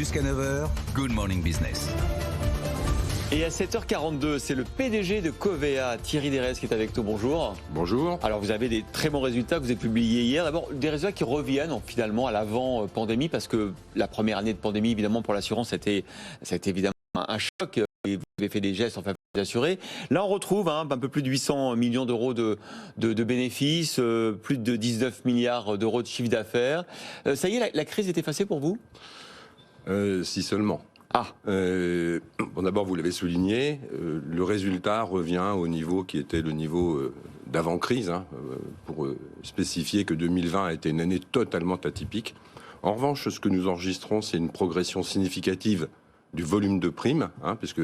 Jusqu'à 9h, Good Morning Business. Et à 7h42, c'est le PDG de Covéa, Thierry Derez, qui est avec nous. Bonjour. Bonjour. Alors, vous avez des très bons résultats que vous avez publiés hier. D'abord, des résultats qui reviennent finalement à l'avant-pandémie, parce que la première année de pandémie, évidemment, pour l'assurance, ça a été évidemment un choc. Et vous avez fait des gestes en faveur des assurés. Là, on retrouve un peu plus de 800 millions d'euros de bénéfices, plus de 19 milliards d'euros de chiffre d'affaires. Ça y est, la crise est effacée pour vous ? Si seulement. Bon, d'abord, vous l'avez souligné, le résultat revient au niveau qui était le niveau d'avant-crise, pour spécifier que 2020 a été une année totalement atypique. En revanche, ce que nous enregistrons, c'est une progression significative du volume de primes, puisque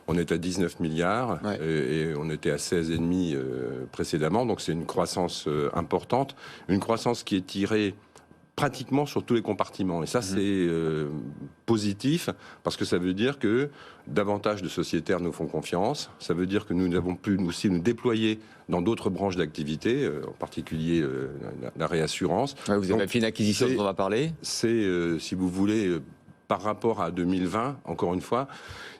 on est à 19 milliards et on était à 16,5 précédemment, donc c'est une croissance importante, une croissance qui est tirée pratiquement sur tous les compartiments. Et ça, c'est positif, parce que ça veut dire que davantage de sociétaires nous font confiance. Ça veut dire que nous avons pu aussi nous déployer dans d'autres branches d'activité, en particulier la réassurance. Vous avez fait une acquisition dont on va parler. C'est, si vous voulez, par rapport à 2020, encore une fois,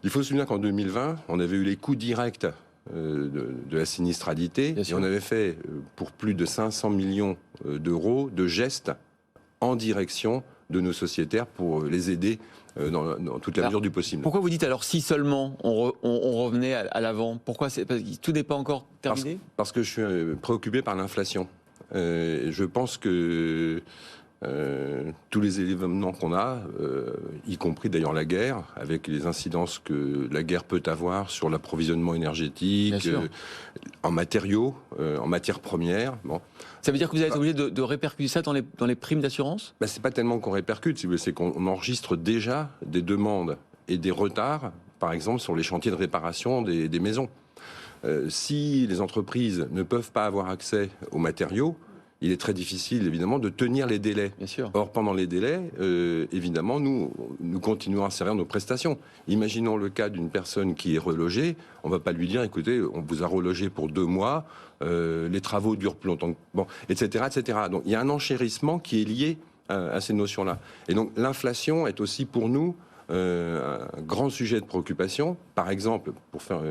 il faut se souvenir qu'en 2020, on avait eu les coûts directs de la sinistralité, et on avait fait pour plus de 500 millions d'euros de gestes en direction de nos sociétaires pour les aider dans toute la mesure du possible. Pourquoi vous dites alors si seulement on revenait à l'avant ? Pourquoi parce que tout n'est pas encore terminé ? Parce que je suis préoccupé par l'inflation. Je pense que tous les événements qu'on a, y compris d'ailleurs la guerre, avec les incidences que la guerre peut avoir sur l'approvisionnement énergétique, en matériaux, en matières premières. Bon. Ça veut dire que vous êtes obligé de répercuter ça dans les primes d'assurance ? C'est pas tellement qu'on répercute, si vous voulez, c'est qu'on enregistre déjà des demandes et des retards, par exemple sur les chantiers de réparation des maisons. Si les entreprises ne peuvent pas avoir accès aux matériaux, il est très difficile, évidemment, de tenir les délais. Bien sûr. Or, pendant les délais, évidemment, nous continuons à servir nos prestations. Imaginons le cas d'une personne qui est relogée. On ne va pas lui dire, écoutez, on vous a relogé pour 2 mois, les travaux durent plus longtemps, etc., etc. Donc, il y a un enchérissement qui est lié à ces notions-là. Et donc, l'inflation est aussi pour nous un grand sujet de préoccupation. Par exemple, pour faire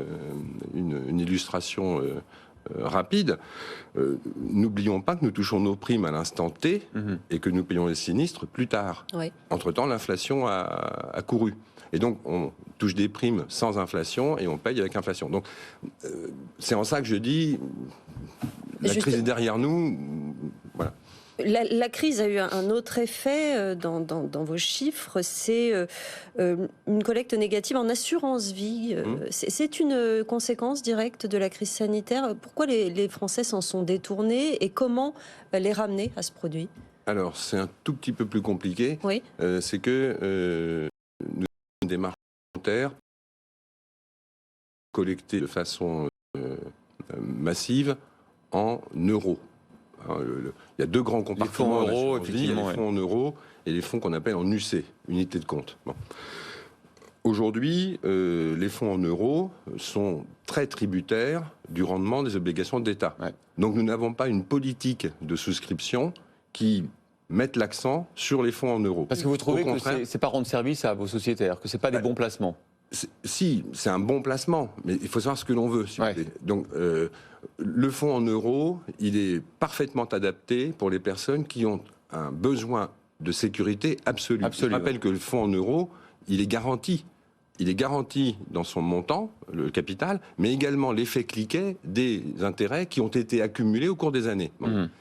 une illustration rapide, n'oublions pas que nous touchons nos primes à l'instant T et que nous payons les sinistres plus tard. Entre-temps, l'inflation a couru. Et donc, on touche des primes sans inflation et on paye avec inflation. Donc, c'est en ça que je dis, la crise est derrière nous. Voilà. La crise a eu un autre effet dans vos chiffres, c'est une collecte négative en assurance vie. C'est une conséquence directe de la crise sanitaire. Pourquoi les Français s'en sont détournés et comment les ramener à ce produit ? Alors, c'est un tout petit peu plus compliqué. C'est que nous avons une démarche volontaire collectée de façon massive en euros. Il y a 2 grands compartiments. Les fonds en euros, effectivement. Les fonds en euros et les fonds qu'on appelle en UC, unité de compte. Bon. Aujourd'hui, les fonds en euros sont très tributaires du rendement des obligations d'État. Donc nous n'avons pas une politique de souscription qui mette l'accent sur les fonds en euros. Parce que vous trouvez que c'est pas rendre service à vos sociétaires, que c'est pas des bons placements ? Si, c'est un bon placement, mais il faut savoir ce que l'on veut. Si vous voulez. Donc, le fonds en euros, il est parfaitement adapté pour les personnes qui ont un besoin de sécurité absolue. Je rappelle que le fonds en euros, il est garanti. Il est garanti dans son montant, le capital, mais également l'effet cliquet des intérêts qui ont été accumulés au cours des années.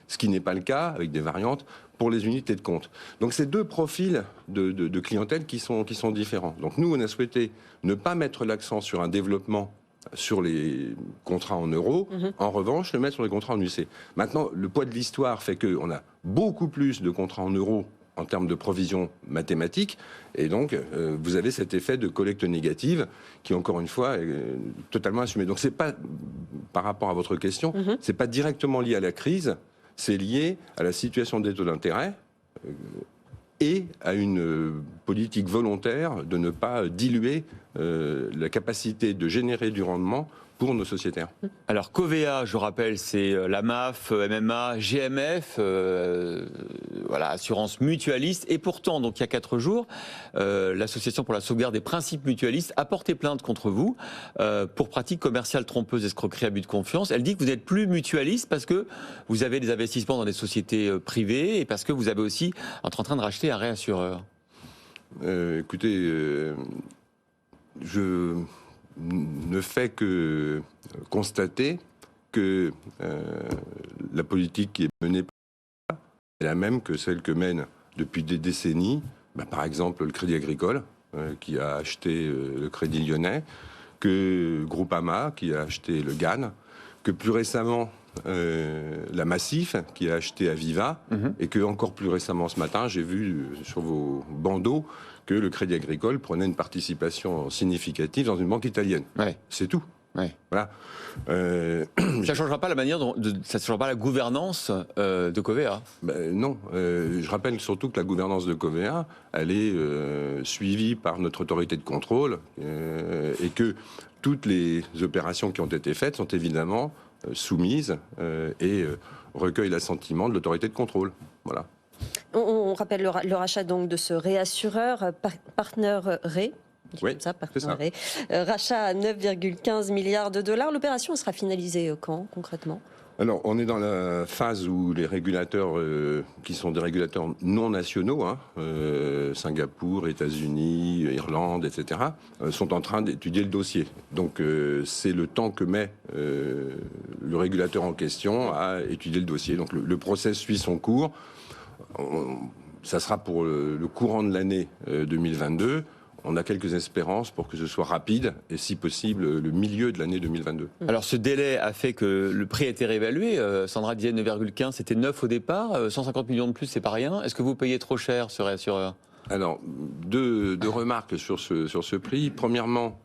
Ce qui n'est pas le cas avec des variantes pour les unités de compte. Donc c'est 2 profils de clientèle qui sont différents. Donc nous, on a souhaité ne pas mettre l'accent sur un développement sur les contrats en euros, en revanche, le mettre sur les contrats en UC. Maintenant, le poids de l'histoire fait qu'on a beaucoup plus de contrats en euros en termes de provision mathématique, et donc vous avez cet effet de collecte négative qui, encore une fois, est totalement assumé. Donc c'est pas, par rapport à votre question, c'est pas directement lié à la crise, c'est lié à la situation des taux d'intérêt et à une politique volontaire de ne pas diluer la capacité de générer du rendement pour nos sociétaires. Alors Covea, je rappelle, c'est la MAF, MMA, GMF, voilà, assurance mutualiste. Et pourtant, donc il y a 4 jours, l'association pour la sauvegarde des principes mutualistes a porté plainte contre vous pour pratiques commerciales trompeuses, escroquerie, abus de confiance. Elle dit que vous n'êtes plus mutualiste parce que vous avez des investissements dans des sociétés privées et parce que vous avez aussi êtes en train de racheter un réassureur. Écoutez, je ne fait que constater que la politique qui est menée est la même que celle que mène depuis des décennies, par exemple le Crédit Agricole qui a acheté le Crédit Lyonnais, que Groupama qui a acheté le GAN, que plus récemment la Massif qui a acheté Aviva, et que encore plus récemment ce matin, j'ai vu sur vos bandeaux que le Crédit Agricole prenait une participation significative dans une banque italienne. Ouais. C'est tout. Ouais. Voilà. Ça ne changera pas la manière ça ne changera pas la gouvernance de Covea. Non. Je rappelle surtout que la gouvernance de Covea, elle est suivie par notre autorité de contrôle et que toutes les opérations qui ont été faites sont évidemment soumises et recueillent l'assentiment de l'autorité de contrôle. Voilà. On rappelle le rachat donc de ce réassureur Partner Re. Oui, ça, rachat à 9,15 milliards de dollars. L'opération sera finalisée quand, concrètement ? Alors, on est dans la phase où les régulateurs, qui sont des régulateurs non nationaux, Singapour, États-Unis, Irlande, etc., sont en train d'étudier le dossier. Donc, c'est le temps que met le régulateur en question à étudier le dossier. Donc, le process suit son cours. Ça sera pour le courant de l'année 2022. On a quelques espérances pour que ce soit rapide et, si possible, le milieu de l'année 2022. Alors, ce délai a fait que le prix a été réévalué. Sandra disait 9,15, c'était 9 au départ. 150 millions de plus, c'est pas rien. Est-ce que vous payez trop cher, ce réassureur ? Alors, deux remarques sur ce prix. Premièrement,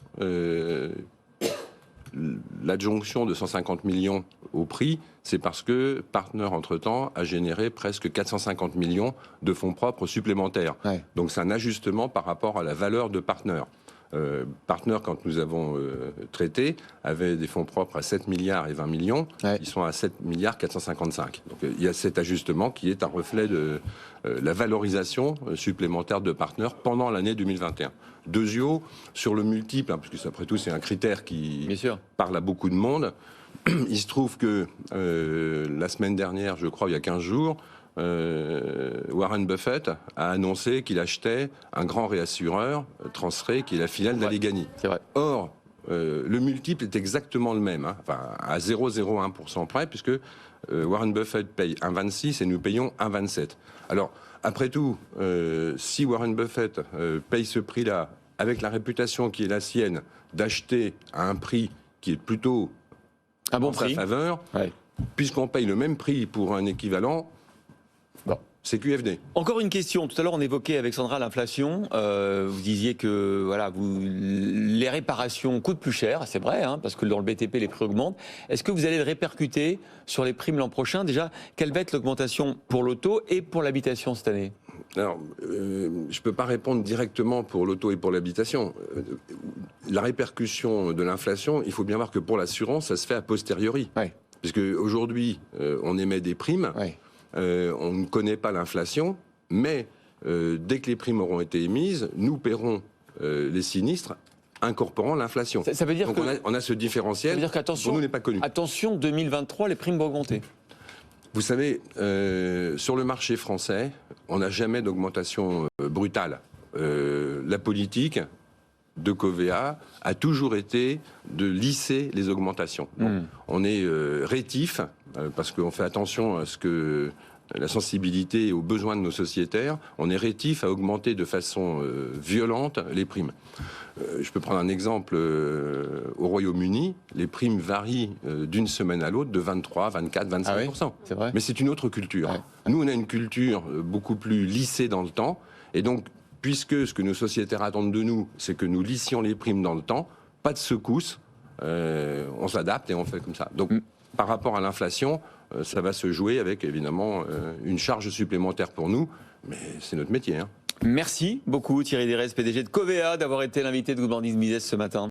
l'adjonction de 150 millions au prix, c'est parce que Partner, entre-temps, a généré presque 450 millions de fonds propres supplémentaires. Ouais. Donc c'est un ajustement par rapport à la valeur de Partner. Partner, quand nous avons traité, avait des fonds propres à 7 milliards et 20 millions. Ouais. Ils sont à 7 milliards 455. Donc il y a cet ajustement qui est un reflet de la valorisation supplémentaire de Partner pendant l'année 2021. Deuxièmement, sur le multiple, parce que après tout c'est un critère qui parle à beaucoup de monde, il se trouve que la semaine dernière, je crois il y a 15 jours, Warren Buffett a annoncé qu'il achetait un grand réassureur, Transré, qui est la filiale d'Alleghany. Or, le multiple est exactement le même, à 0,01% près, puisque Warren Buffett paye 1,26 et nous payons 1,27. Alors, après tout, si Warren Buffett paye ce prix-là, avec la réputation qui est la sienne, d'acheter à un prix qui est plutôt un bon en prix, sa faveur, puisqu'on paye le même prix pour un équivalent, c'est QFD. Encore une question. Tout à l'heure, on évoquait avec Sandra l'inflation. Vous disiez que voilà, les réparations coûtent plus cher. C'est vrai, parce que dans le BTP, les prix augmentent. Est-ce que vous allez le répercuter sur les primes l'an prochain ? Déjà, quelle va être l'augmentation pour l'auto et pour l'habitation cette année ? Alors, je ne peux pas répondre directement pour l'auto et pour l'habitation. La répercussion de l'inflation, il faut bien voir que pour l'assurance, ça se fait a posteriori. Ouais. Puisque aujourd'hui, on émet des primes. Ouais. On ne connaît pas l'inflation, mais dès que les primes auront été émises, nous paierons les sinistres incorporant l'inflation. Ça veut dire donc que on a ce différentiel qui pour nous n'est pas connu. Attention, 2023, les primes vont augmenter. Vous savez, sur le marché français, on n'a jamais d'augmentation brutale. La politique de Covea a toujours été de lisser les augmentations. Donc, on est rétif, parce qu'on fait attention à ce que la sensibilité et aux besoins de nos sociétaires, on est rétif à augmenter de façon violente les primes. Je peux prendre un exemple. Au Royaume-Uni, les primes varient d'une semaine à l'autre de 23, 24, 25%. Ah oui, c'est vrai. Mais c'est une autre culture. Ouais. Nous, on a une culture beaucoup plus lissée dans le temps. Et donc, puisque ce que nos sociétaires attendent de nous, c'est que nous lissions les primes dans le temps, pas de secousse, on s'adapte et on fait comme ça. Donc, par rapport à l'inflation, ça va se jouer avec, évidemment, une charge supplémentaire pour nous, mais c'est notre métier. Merci beaucoup Thierry Derez, PDG de Covea, d'avoir été l'invité de Good Morning Business ce matin.